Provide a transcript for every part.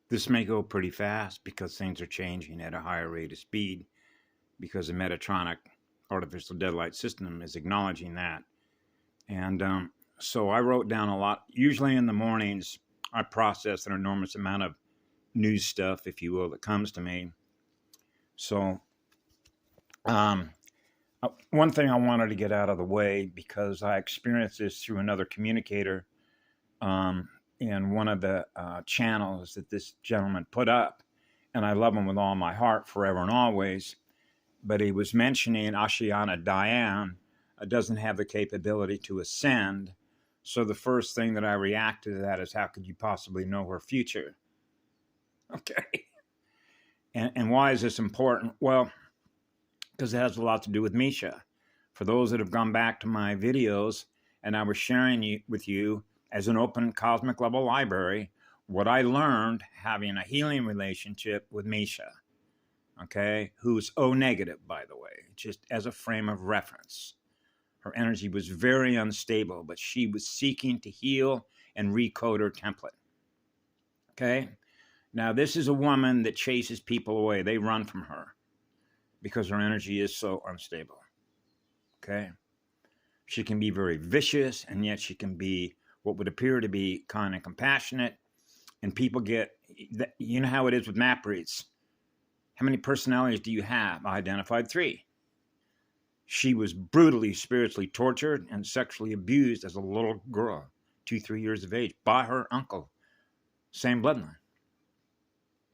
This may go pretty fast because things are changing at a higher rate of speed because the Metatronic artificial deadlight system is acknowledging that. And so I wrote down a lot. Usually in the mornings, I process an enormous amount of news stuff, if you will, that comes to me. So one thing I wanted to get out of the way, because I experienced this through another communicator in one of the channels that this gentleman put up, and I love him with all my heart forever and always, but he was mentioning Ashiana Diane doesn't have the capability to ascend. So the first thing that I reacted to that is, how could you possibly know her future? Okay. And why is this important? Well, because it has a lot to do with Misha. For those that have gone back to my videos, and I was sharing with you as an open cosmic level library what I learned having a healing relationship with Misha, okay, who's O negative, by the way, just as a frame of reference. Her energy was very unstable, but she was seeking to heal and recode her template. Okay? Now, this is a woman that chases people away. They run from her because her energy is so unstable. Okay? She can be very vicious, and yet she can be what would appear to be kind and compassionate. And people get, you know how it is with map reads. How many personalities do you have? I identified 3. She was brutally spiritually tortured and sexually abused as a little girl, 2-3 years of age, by her uncle. Same bloodline.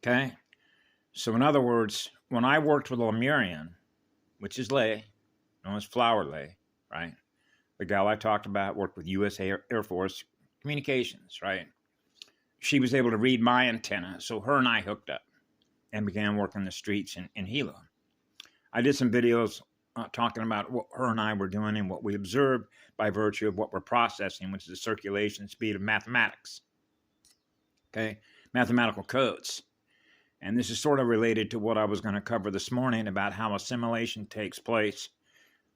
Okay? So in other words, when I worked with Lemurian, which is Lay, known as Flower Lay, right? The gal I talked about worked with U.S. Air Force Communications, right? She was able to read my antenna, so her and I hooked up and began working the streets in Hilo. I did some videos talking about what her and I were doing and what we observed by virtue of what we're processing, which is the circulation speed of mathematics. Okay? Mathematical codes. And this is sort of related to what I was going to cover this morning about how assimilation takes place,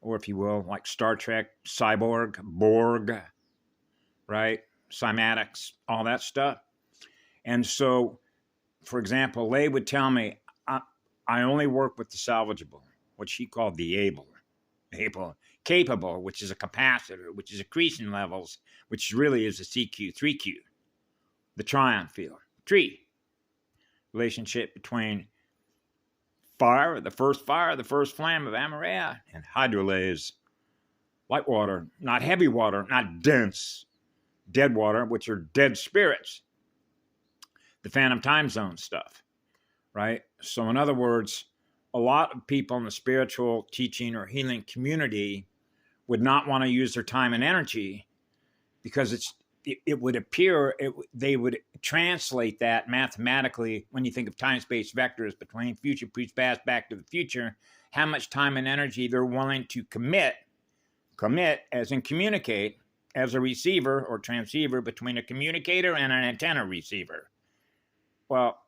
or if you will, like Star Trek, Cyborg, Borg, right? Cymatics, all that stuff. And so, for example, Lay would tell me, I only work with the salvageable, what she called the able, capable, which is a capacitor, which is accretion levels, which really is a CQ, 3Q, the trion field, tree. Relationship between fire, the first flame of Amarea, and hydrolays, light water, not heavy water, not dense, dead water, which are dead spirits. The phantom time zone stuff, right? So in other words, a lot of people in the spiritual teaching or healing community would not want to use their time and energy because it would appear they would translate that mathematically when you think of time-space vectors between future, past, back to the future, how much time and energy they're willing to commit as in communicate, as a receiver or transceiver between a communicator and an antenna receiver. Well,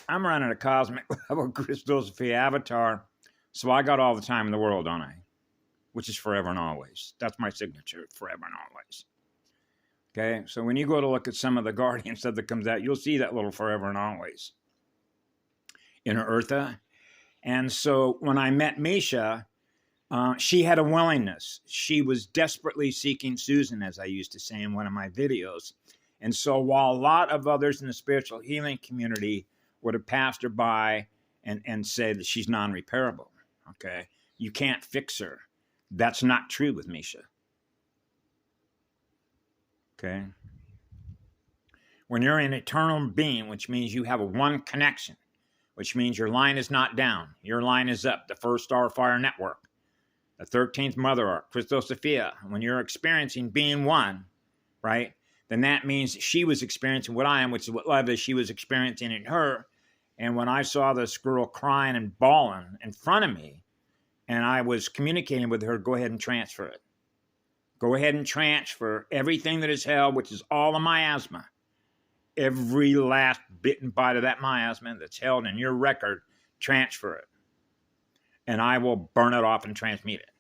I'm running a cosmic level Kristos Sophia avatar, so I got all the time in the world, don't I? Which is forever and always. That's my signature, forever and always. Okay, so when you go to look at some of the Guardian stuff that comes out, you'll see that little forever and always in her Eartha. And so when I met Misha, she had a willingness. She was desperately seeking Susan, as I used to say in one of my videos. And so while a lot of others in the spiritual healing community would have passed her by and say that she's non-repairable, okay, you can't fix her. That's not true with Misha. Okay. When you're an eternal being, which means you have a one connection, which means your line is not down, your line is up, the first Starfire network, the 13th Mother Arc, Kristos Sophia, when you're experiencing being one, right, then that means she was experiencing what I am, which is what love is, she was experiencing in her. And when I saw this girl crying and bawling in front of me, and I was communicating with her, go ahead and transfer it. Go ahead and transfer everything that is held, which is all the miasma. Every last bit and bite of that miasma that's held in your record, transfer it. And I will burn it off and transmute it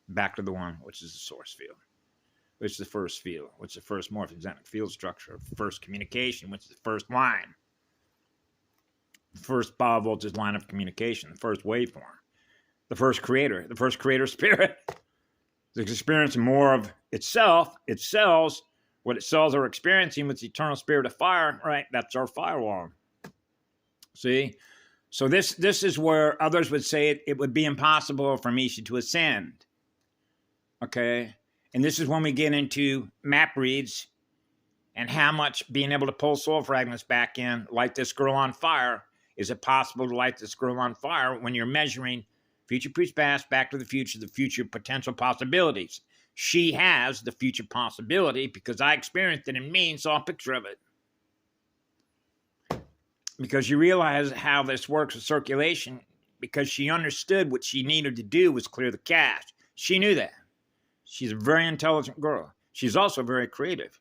back to the one, which is the source field, which is the first field, which is the first morphogenic field structure, first communication, which is the first line. the first bi-voltage line of communication, the first waveform, the first creator spirit is experiencing more of itself, its cells. What its cells are experiencing with the eternal spirit of fire, right? That's our firewall. See? So this is where others would say it would be impossible for Misha to ascend. Okay? And this is when we get into map reads and how much being able to pull soul fragments back in, light this girl on fire. Is it possible to light this girl on fire when you're measuring future preach past, back to the future potential possibilities? She has the future possibility because I experienced it in me and saw a picture of it. Because you realize how this works with circulation, because she understood what she needed to do was clear the cache. She knew that. She's a very intelligent girl. She's also very creative.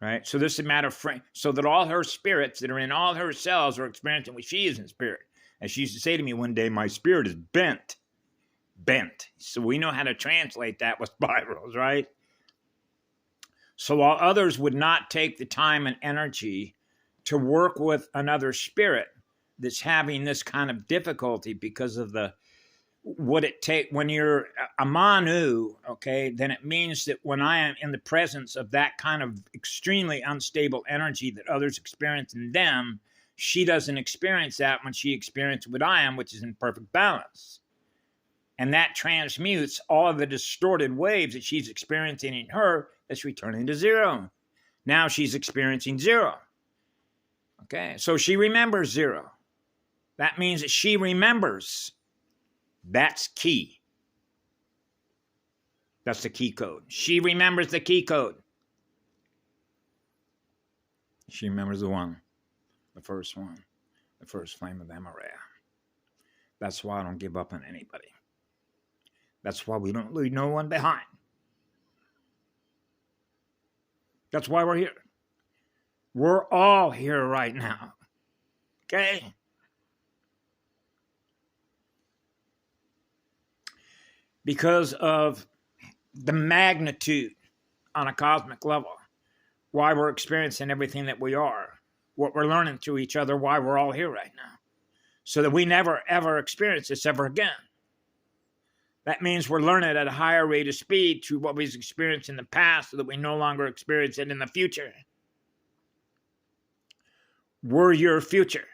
Right? So this is a matter of frame, so that all her spirits that are in all her cells are experiencing what she is in spirit. As she used to say to me one day, my spirit is bent. Bent. So we know how to translate that with spirals, right? So while others would not take the time and energy to work with another spirit that's having this kind of difficulty because of what it take when you're a Manu, okay, then it means that when I am in the presence of that kind of extremely unstable energy that others experience in them, she doesn't experience that when she experiences what I am, which is in perfect balance. And that transmutes all of the distorted waves that she's experiencing in her that's returning to zero. Now she's experiencing zero. Okay, so she remembers zero. That means that she remembers. That's key. That's the key code. She remembers the key code. She remembers the first one, the first flame of Amaria. That's why I don't give up on anybody. That's why we don't leave no one behind. That's why we're here. We're all here right now. Okay? Because of the magnitude on a cosmic level, why we're experiencing everything that we are, what we're learning through each other, why we're all here right now, so that we never, ever experience this ever again. That means we're learning at a higher rate of speed through what we've experienced in the past so that we no longer experience it in the future. We're your future.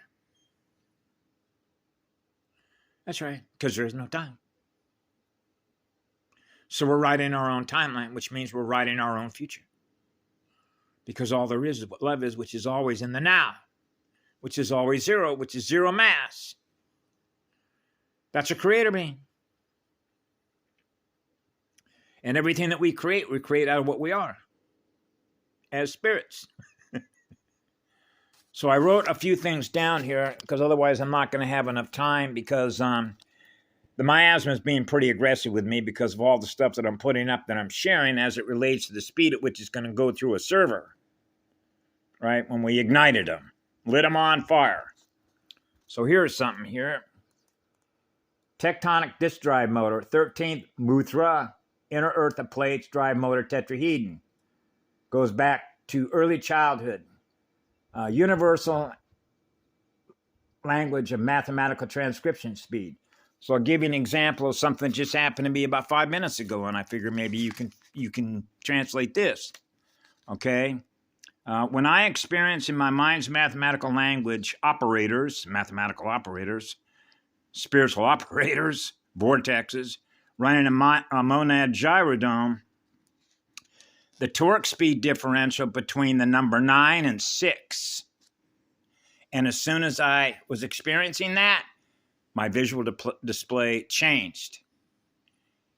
That's right, because there is no time. So we're writing our own timeline, which means we're writing our own future. Because all there is what love is, which is always in the now, which is always zero, which is zero mass. That's a creator being. And everything that we create out of what we are as spirits. So I wrote a few things down here because otherwise I'm not going to have enough time because the miasma is being pretty aggressive with me because of all the stuff that I'm putting up that I'm sharing as it relates to the speed at which it's going to go through a server, right? When we ignited them, lit them on fire. So here's something here. Tectonic disk drive motor, 13th Muthra, inner earth of plates, drive motor tetrahedron. Goes back to early childhood. Universal language of mathematical transcription speed. So I'll give you an example of something that just happened to me about 5 minutes ago, and I figure maybe you can translate this. Okay? When I experience in my mind's mathematical language mathematical operators, spiritual operators, vortexes, running a monad gyrodome, the torque speed differential between the number 9 and 6. And as soon as I was experiencing that, my visual display changed.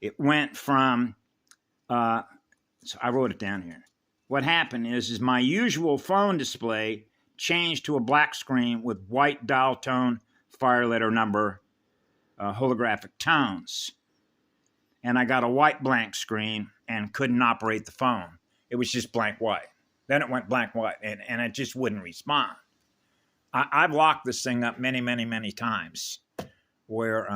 It went from, so I wrote it down here. What happened is my usual phone display changed to a black screen with white dial tone, fire letter number, holographic tones. And I got a white blank screen and couldn't operate the phone. It was just blank white. Then it went blank white, and it just wouldn't respond. I've locked this thing up many, many, many times where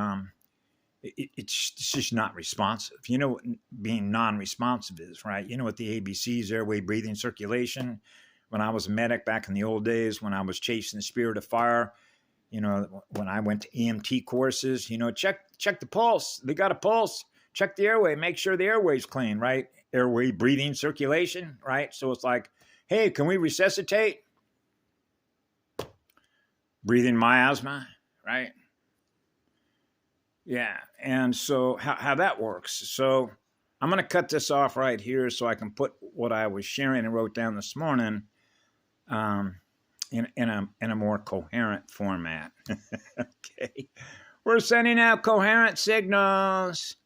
it's just not responsive. You know what being non-responsive is, right? You know what the ABCs, airway, breathing, circulation, when I was a medic back in the old days, when I was chasing the spirit of fire, when I went to EMT courses, check the pulse. They got a pulse. Check the airway. Make sure the airway's clean, right? Airway, breathing, circulation, right? So it's like, hey, can we resuscitate? Breathing miasma, right? Yeah. And so how that works. So I'm going to cut this off right here so I can put what I was sharing and wrote down this morning in a more coherent format. Okay. We're sending out coherent signals.